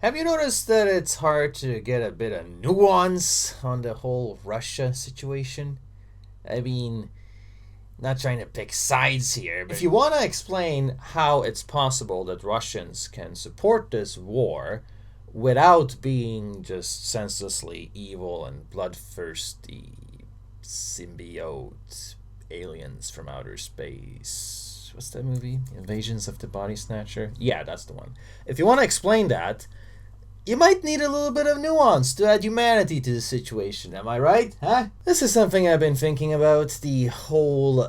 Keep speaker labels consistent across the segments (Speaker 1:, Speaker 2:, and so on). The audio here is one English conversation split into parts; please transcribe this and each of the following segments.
Speaker 1: Have you noticed that it's hard to get a bit of nuance on the whole Russia situation? I mean, not trying to pick sides here, but if you want to explain how it's possible that Russians can support this war without being just senselessly evil and bloodthirsty symbiote aliens from outer space. What's that movie? Invasions of the Body Snatcher? Yeah, that's the one. If you want to explain that, you might need a little bit of nuance to add humanity to the situation, am I right? Huh? This is something I've been thinking about, the whole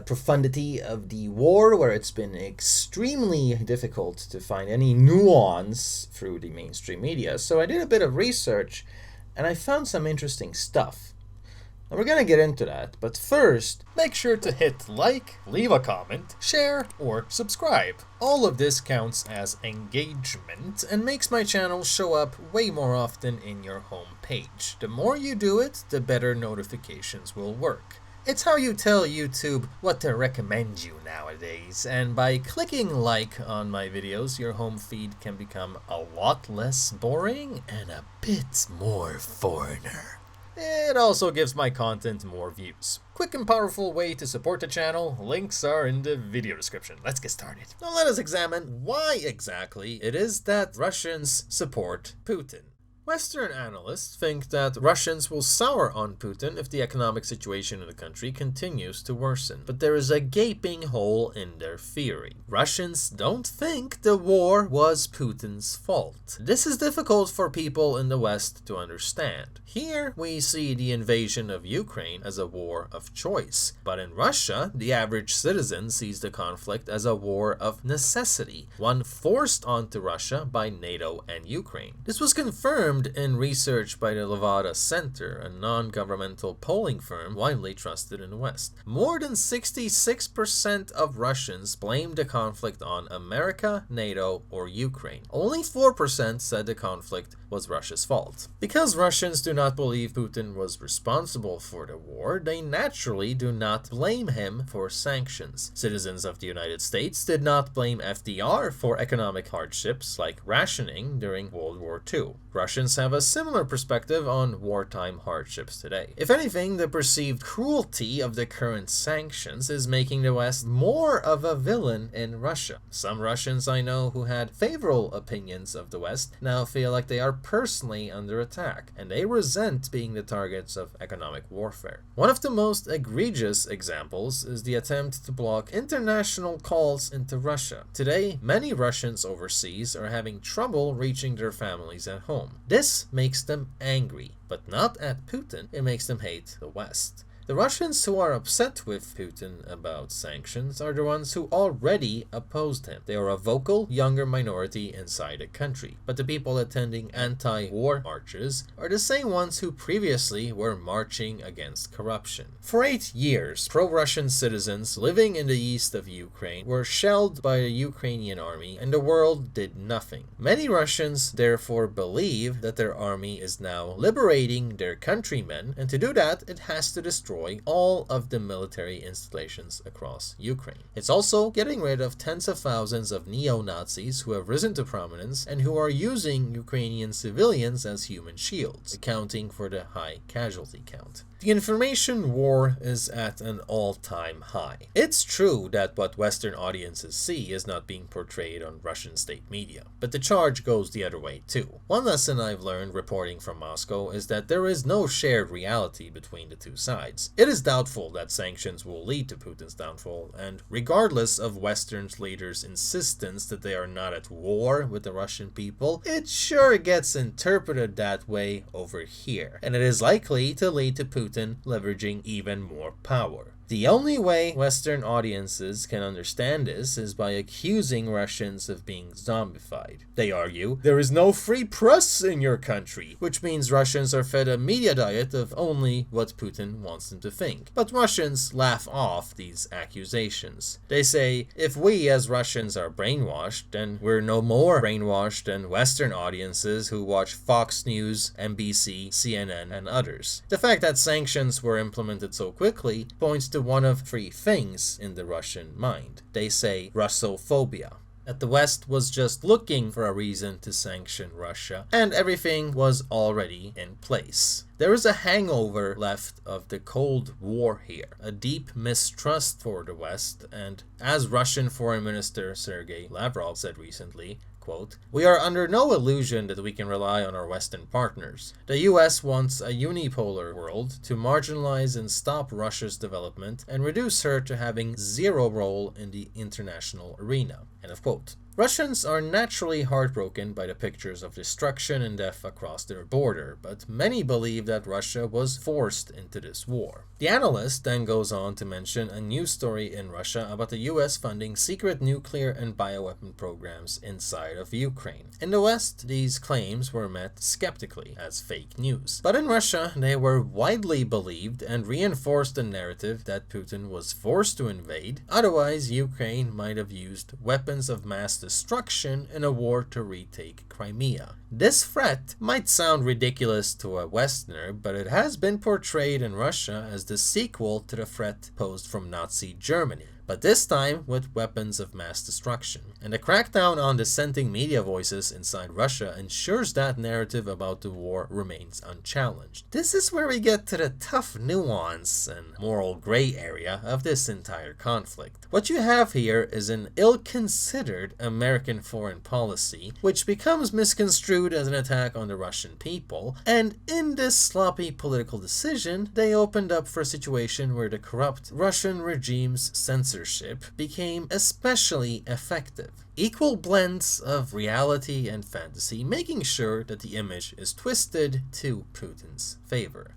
Speaker 1: profundity of the war, where it's been extremely difficult to find any nuance through the mainstream media. So I did a bit of research, and I found some interesting stuff. And we're gonna get into that, but first,
Speaker 2: make sure to hit like, leave a comment, share, or subscribe. All of this counts as engagement and makes my channel show up way more often in your home page. The more you do it, the better notifications will work. It's how you tell YouTube what to recommend you nowadays, and by clicking like on my videos, your home feed can become a lot less boring and a bit more foreigner. It also gives my content more views. Quick and powerful way to support the channel, links are in the video description. Let's get started. Now let us examine why exactly it is that Russians support Putin. Western analysts think that Russians will sour on Putin if the economic situation in the country continues to worsen. But there is a gaping hole in their theory. Russians don't think the war was Putin's fault. This is difficult for people in the West to understand. Here we see the invasion of Ukraine as a war of choice. But in Russia, the average citizen sees the conflict as a war of necessity, one forced onto Russia by NATO and Ukraine. This was confirmed in research by the Levada Center, a non-governmental polling firm widely trusted in the West. More than 66% of Russians blamed the conflict on America, NATO, or Ukraine. Only 4% said the conflict was Russia's fault. Because Russians do not believe Putin was responsible for the war, they naturally do not blame him for sanctions. Citizens of the United States did not blame FDR for economic hardships like rationing during World War II. Russians have a similar perspective on wartime hardships today. If anything, the perceived cruelty of the current sanctions is making the West more of a villain in Russia. Some Russians I know who had favorable opinions of the West now feel like they are personally under attack, and they resent being the targets of economic warfare. One of the most egregious examples is the attempt to block international calls into Russia. Today, many Russians overseas are having trouble reaching their families at home. This makes them angry, but not at Putin. It makes them hate the West. The Russians who are upset with Putin about sanctions are the ones who already opposed him. They are a vocal, younger minority inside the country. But the people attending anti-war marches are the same ones who previously were marching against corruption. For 8 years, pro-Russian citizens living in the east of Ukraine were shelled by the Ukrainian army, and the world did nothing. Many Russians therefore believe that their army is now liberating their countrymen, and to do that, it has to destroy all of the military installations across Ukraine. It's also getting rid of tens of thousands of neo-Nazis who have risen to prominence and who are using Ukrainian civilians as human shields, accounting for the high casualty count. The information war is at an all-time high. It's true that what Western audiences see is not being portrayed on Russian state media, but the charge goes the other way too. One lesson I've learned reporting from Moscow is that there is no shared reality between the two sides. It is doubtful that sanctions will lead to Putin's downfall, and regardless of Western leaders' insistence that they are not at war with the Russian people, it sure gets interpreted that way over here, and it is likely to lead to Putin leveraging even more power. The only way Western audiences can understand this is by accusing Russians of being zombified. They argue, there is no free press in your country, which means Russians are fed a media diet of only what Putin wants them to think. But Russians laugh off these accusations. They say, if we as Russians are brainwashed, then we're no more brainwashed than Western audiences who watch Fox News, NBC, CNN, and others. The fact that sanctions were implemented so quickly points to one of three things in the Russian mind. They say Russophobia. that the West was just looking for a reason to sanction Russia, and everything was already in place. There is a hangover left of the Cold War here, a deep mistrust for the West, and as Russian Foreign Minister Sergei Lavrov said recently, quote, "We are under no illusion that we can rely on our Western partners. The US wants a unipolar world to marginalize and stop Russia's development and reduce her to having zero role in the international arena." End of quote. Russians are naturally heartbroken by the pictures of destruction and death across their border, but many believe that Russia was forced into this war. The analyst then goes on to mention a news story in Russia about the US funding secret nuclear and bioweapon programs inside of Ukraine. In the West, these claims were met skeptically as fake news. But in Russia, they were widely believed and reinforced the narrative that Putin was forced to invade, otherwise Ukraine might have used weapons of mass destruction in a war to retake Crimea. This threat might sound ridiculous to a Westerner, but it has been portrayed in Russia as the sequel to the threat posed from Nazi Germany, but this time with weapons of mass destruction. And the crackdown on dissenting media voices inside Russia ensures that narrative about the war remains unchallenged. This is where we get to the tough nuance and moral gray area of this entire conflict. What you have here is an ill-considered American foreign policy, which becomes misconstrued as an attack on the Russian people, and in this sloppy political decision, they opened up for a situation where the corrupt Russian regime's censorship became especially effective. Equal blends of reality and fantasy, making sure that the image is twisted to Putin's favor.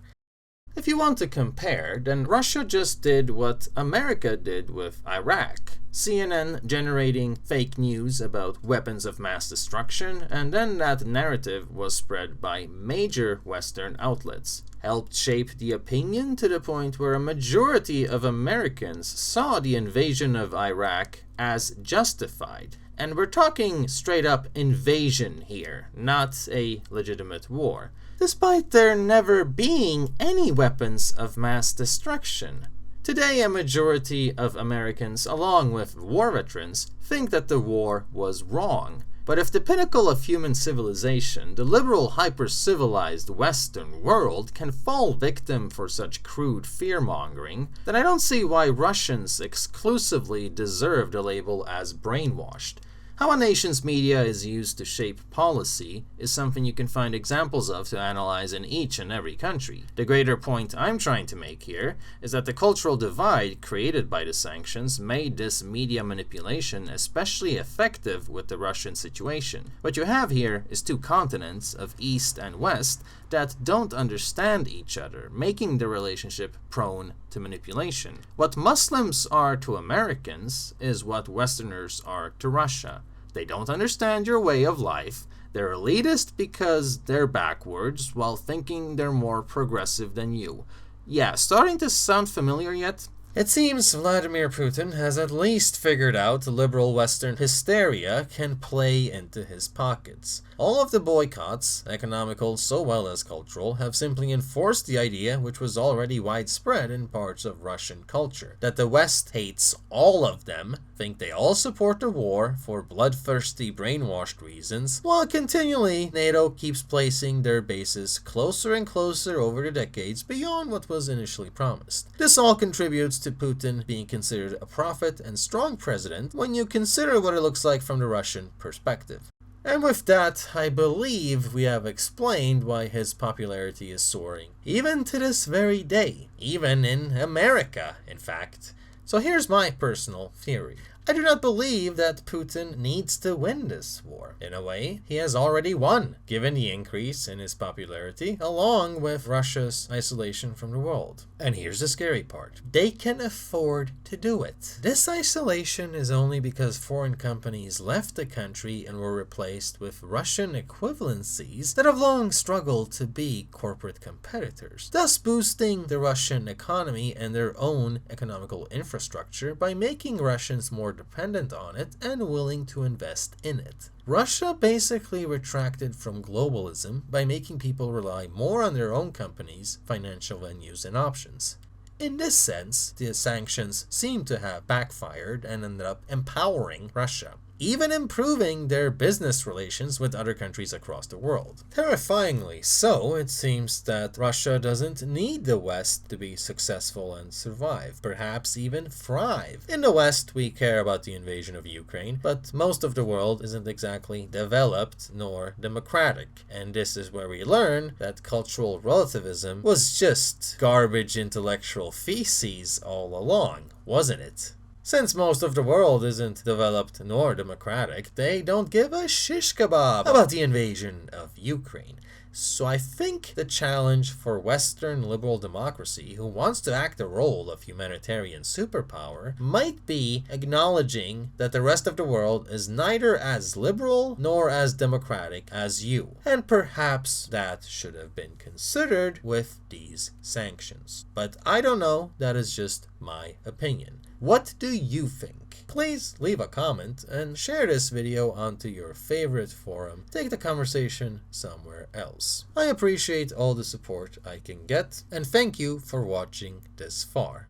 Speaker 2: If you want to compare, then Russia just did what America did with Iraq. CNN generating fake news about weapons of mass destruction, and then that narrative was spread by major Western outlets. Helped shape the opinion to the point where a majority of Americans saw the invasion of Iraq as justified. And we're talking straight up invasion here, not a legitimate war, despite there never being any weapons of mass destruction. Today, a majority of Americans, along with war veterans, think that the war was wrong. But if the pinnacle of human civilization, the liberal, hyper-civilized Western world, can fall victim for such crude fear-mongering, then I don't see why Russians exclusively deserve the label as brainwashed. How a nation's media is used to shape policy is something you can find examples of to analyze in each and every country. The greater point I'm trying to make here is that the cultural divide created by the sanctions made this media manipulation especially effective with the Russian situation. What you have here is two continents of East and West that don't understand each other, making the relationship prone to manipulation. What Muslims are to Americans is what Westerners are to Russia. They don't understand your way of life. They're elitist because they're backwards while thinking they're more progressive than you. Yeah, starting to sound familiar yet? It seems Vladimir Putin has at least figured out liberal Western hysteria can play into his pockets. All of the boycotts, economical so well as cultural, have simply enforced the idea which was already widespread in parts of Russian culture, that the West hates all of them, think they all support the war for bloodthirsty brainwashed reasons, while continually NATO keeps placing their bases closer and closer over the decades beyond what was initially promised. This all contributes to Putin being considered a prophet and strong president when you consider what it looks like from the Russian perspective. And with that, I believe we have explained why his popularity is soaring, even to this very day, even in America, in fact. So here's my personal theory. I do not believe that Putin needs to win this war. In a way, he has already won, given the increase in his popularity, along with Russia's isolation from the world. And here's the scary part. They can afford to do it. This isolation is only because foreign companies left the country and were replaced with Russian equivalencies that have long struggled to be corporate competitors, thus boosting the Russian economy and their own economical infrastructure by making Russians more dependent on it and willing to invest in it. Russia basically retracted from globalism by making people rely more on their own companies, financial venues, and options. In this sense, the sanctions seem to have backfired and ended up empowering Russia. even improving their business relations with other countries across the world. Terrifyingly so, it seems that Russia doesn't need the West to be successful and survive, perhaps even thrive. In the West, we care about the invasion of Ukraine, but most of the world isn't exactly developed nor democratic. And this is where we learn that cultural relativism was just garbage intellectual feces all along, wasn't it? Since most of the world isn't developed nor democratic, they don't give a shish kebab about the invasion of Ukraine. So I think the challenge for Western liberal democracy, who wants to act the role of humanitarian superpower, might be acknowledging that the rest of the world is neither as liberal nor as democratic as you. And perhaps that should have been considered with these sanctions. But I don't know, that is just my opinion. What do you think? Please leave a comment and share this video onto your favorite forum. Take the conversation somewhere else. I appreciate all the support I can get, and thank you for watching this far.